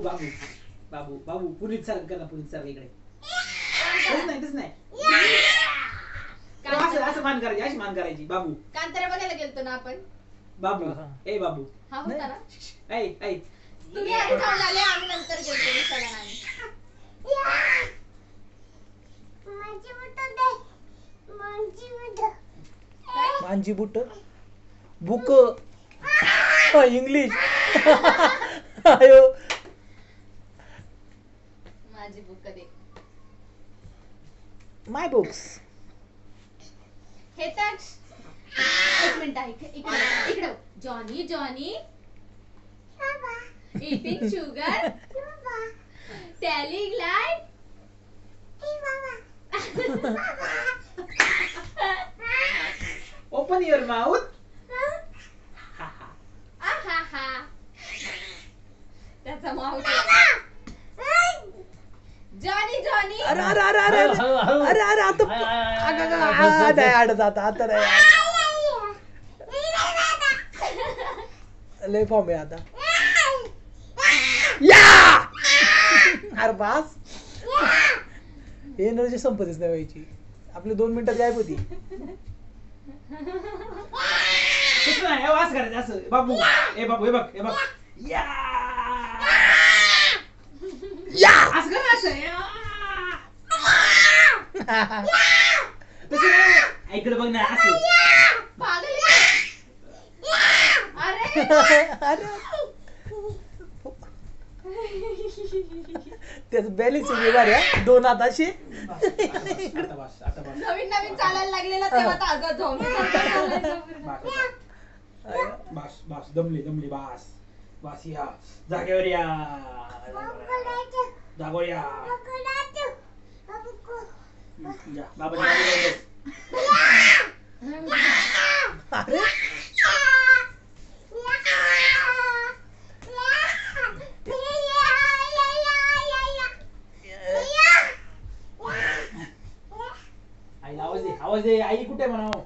बाबू बाबू बाबू police सारखं करा police सारखं इकडे तस नाही असं मान करायची अशी मान करायची बाबू कांतारा बघायला गेलतो ना आपण बाबू ए बाबू हा होता ना ऐ ऐ तुम्ही आधी जाऊन आले आम्ही नंतर गेलतो मिसळाने मांजी बुट बुक इंग्लिश आयो माझी बुक दे माय बुक्स हे तर एक मिनिट आहे इकडे Johnny Johnny eating sugar telling lie open your mouth त्याचा माऊथ जॉनी जॉनी अरे अरे अरे अरे अरे अरे आता नाही आडत आता नाही लय फॉर्म आहे आता या अरे बास एनर्जी संपतच नाही व्हायची आपली 2 मिनिटात गायब होती नाही आवाज करायचा असं बाबू ए बाबू हे बघ या या असं कर असं तसं इकडे बघ ना असं पागल अरे अरे त्याच बॅलेन्स भारी आहे 2 हात अशी आता बस नवीन नवीन चालायला लागलेला तेव्हा ताजा जाऊन बस दमली बस या जागेवर या जागेवर या बाबा अरे आवाज दे आई कुठे म्हणाव